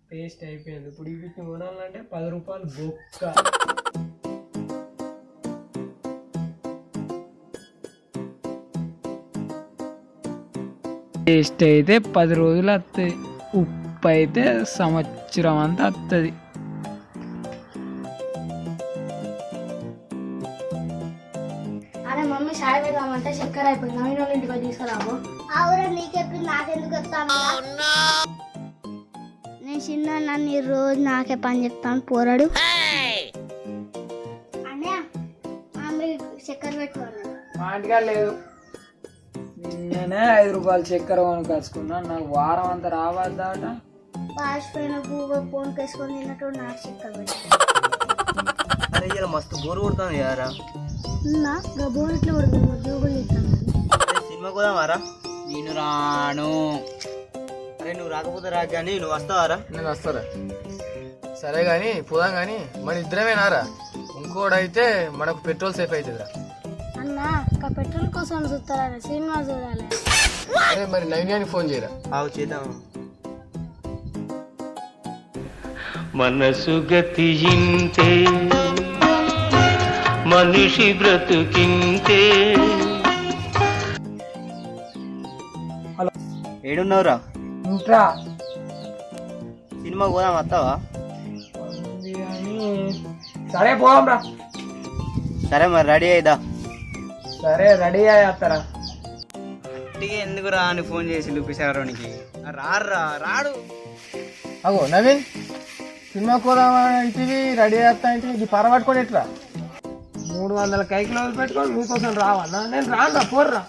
Paste అయిపోయింది. ఇప్పుడు వీటిని కొనాలంటే 10 రూపాయలు బొక్క. పేస్ట్ అయితే 10 రోజులు వస్తుంది, ఉప్పు అయితే సంవత్సరం అంతా వస్తుంది. అరే మమ్మీ చాయ్ పెడదామంటే చక్కెర అయిపోయింది, నవీన్ వాళ్ళ ఇంటికి తీసుకురాము. అవురా నీకెప్పుడు నాకెందుకు చెప్తాను, నేను చిన్న నన్ను రోజు నాకే పని చెప్తాను పోరాడు. అన్నయ్య మమ్మీ చక్కెర పెట్టుకోండి. మా ఇంటికాడ లేదు, నేనే 5 రూపాయలు చక్కెర కొనుకొచ్చుకున్నా. నాకు వారం అంతా రావద్దాట. పాసిపోయిన గూగుల్ ఫోన్ కేసుకొని తిన్నట్టు నాకు చక్కెర పెట్టు. అరే ఇలా మస్తు బోర్ కొడుతుంది యారా. గబోన్ ఇట్లా కొడుతుంది, ఉద్యోగులు ఇస్తాను. సినిమా పోదామారా? నేను రాను. అరే నువ్వు రాకపోతే రాక కానీ నువ్వు వస్తావారా? నేను వస్తారా? సరే కానీ పోదాం కానీ మన ఇద్దరమేనారా? ఇంకోడైతే మనకు పెట్రోల్ సేఫ్ అవుతుందిరా. అన్న పెట్రోల్ కోసం చూస్తారా, సినిమా చూడాలి. అరే మరి నైన్యానికి ఫోన్ చేయరా. ఆవు చేద్దాం. మనసు గతింతే మనిషి బ్రతుకింతే. ఏడున్నావురా? ఇంకా సినిమా పోదాం వస్తావా? సరే పోదాం రా. సరే మరి రెడీ అయిదా. సరే రెడీ అయ్యారా? ఎందుకు రా అని ఫోన్ చేసి చూపిస్తారోనికి రారా రాడు. అగో నవీన్, సినిమాకి పోదామా ఇంటివి రెడీ చేస్తా ఇంటివి ఇది పరపట్టుకొని ఎట్లా? 300 కైకిలో పెట్టుకొని మీకోసం రావన్నా? నేను రాను, పోర్రా.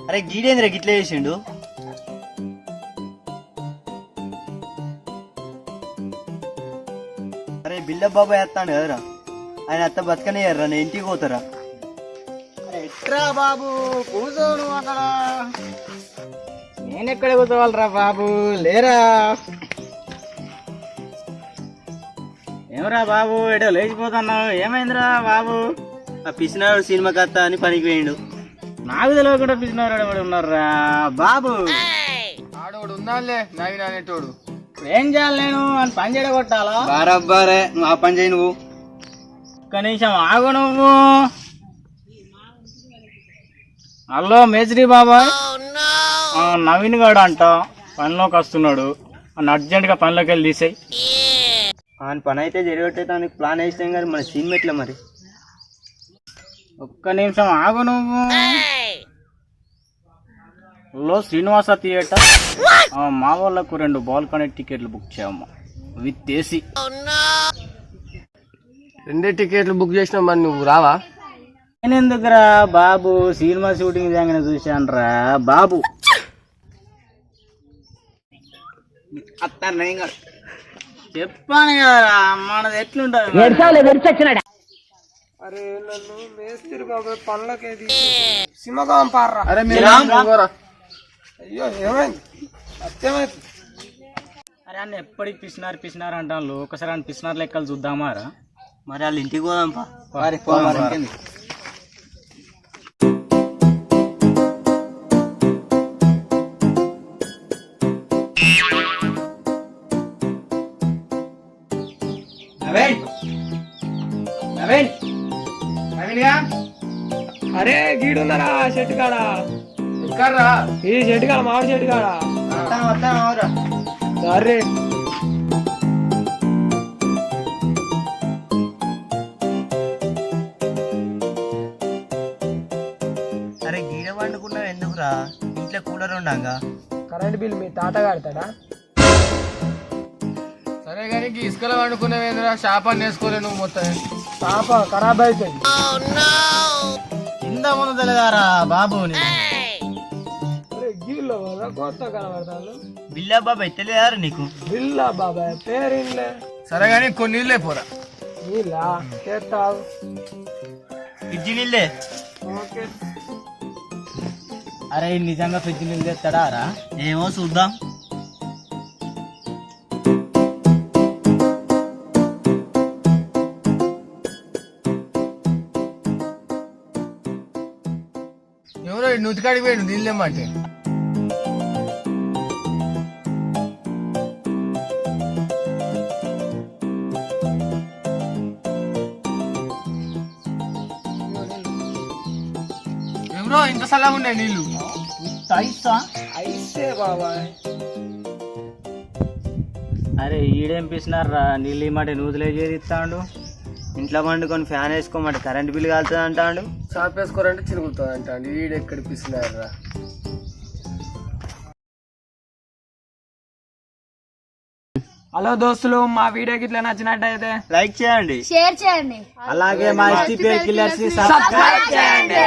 అరే గీడేంద్ర గిట్లా చేసిండు. అరే బిల్లప్ బాబా వేస్తాడు కదరా, ఆయన అత్త బతకనే ఎర్రా, నేను ఇంటికి పోతారా? ఎట్రా బాబు కూర్చోను అక్కడ. నేనెక్కడ కూర్చోవాలరా బాబు, లేరా? ఏమరా బాబు ఎడో లేచిపోతున్నావు, ఏమైందిరా బాబు? ఆ పిసినాడు సినిమా కత్త అని పనికి పోయిండు. నాకు తెలియకుండా పిసినాడు ఎవడు ఉన్నారా బాబు? ఆడోడు ఉన్నాలే నవీన్ అనేటోడు. ఏం చేయాలి నేను అని పని చేయగొట్టాలా? బారబ్బారే నువ్వు ఆ పని చేయి. నువ్వు ఒక్క నిమిషం ఆగు. నువ్వు హలో మేస్త్రి బాబాయ్, నవీన్ గాడు అంట పనిలోకి వస్తున్నాడు, అని అర్జెంట్గా పనిలోకి వెళ్ళి తీసేయి. ఆయన పని అయితే జరిగొట్టేదానికి ప్లాన్ వేసినాం కానీ మన సీన్ మెట్ల మరి. ఒక్క నిమిషం ఆగు. నువ్వు హలో శ్రీనివాస థియేటర్, మా వాళ్ళకు 2 బాల్కనీ టికెట్లు బుక్ చేయమ్మా విత్ ఏసీ. 2 టికెట్లు బుక్ చేసినా మరి నువ్వు రావా? నేనెందుకురా బాబు, సినిమా షూటింగ్ దగ్గర చూశాను రా బాబు. చెప్పాను కదా మనది ఎట్లుంటది. అరే నన్ను మేస్త్రి బాబు పనులకే సినిమాగా పార్రా. అరే మీరు అయ్యో ఏమైంది, అత్యమైంది. అరే అన్న ఎప్పటికి పిసినారు అంటాను, ఒకసారి అని పిసినారు లెక్కలు చూద్దామా రా? మరి వాళ్ళు ఇంటికి పోదాంపా. అరే గీడున్నారా చెట్టు కాడ? ఎక్కడ్రా? ఈ చెట్టు కాడ, మామిడి చెట్టు కాడ. సరే అరే గీడ వండుకున్నావు ఎందుకురా? ఇంట్లో కూలర్ ఉండంగా. కరెంట్ బిల్ మీ తాత కడతాడా? సరే కానీ ఇసుకలో వండుకునేవేంద్రా, షాపాన్ని వేసుకోలే నువ్వు మొత్తం. పాప ఖరాబ్ అవుతుంది. కింద ముందు తెలియదారా బాబు? అరే గీళ్ళ వల్ల కొత్త కనబడతాను. బిల్లా బాబాయ్ తెలియదారా నీకు? బిల్లా బాబాయ్ పేరులే. సరే కానీ కొన్ని నీళ్ళే పోరా. నీళ్ళా చేస్తావు? ఫ్రిడ్జ్ నీళ్ళే. ఓకే. అరే నిజంగా ఫ్రిడ్జ్ నీళ్ళు తెస్తాడా రా? ఏమో చూద్దాం. ఎవరో నుతికాడికి పోయాడు నీళ్ళేమంటే. బ్రో ఇంత సల్లగా ఉన్నాయి నీళ్లు. ఐసే బాబాయ్. అరే ఈడేం పిసినారా నీళ్ళు ఇమ్మంటే నూతులే చేరిస్తాడు, ఇంట్లో పండుకొని ఫ్యాన్ వేసుకోమంటే కరెంట్ బిల్లు కాలుతుంది అంటాడు. చాపేసుకోరంటే చిరుగుతుంది అంటాడు. ఈడెక్కడ పిసినారా. హలో దోస్తులు, మా వీడియోకి ఇట్లా నచ్చినట్టయితే లైక్ చేయండి, షేర్ చేయండి. అలాగే మా STPL కిల్లర్స్ ని సబ్స్క్రైబ్ చేయండి.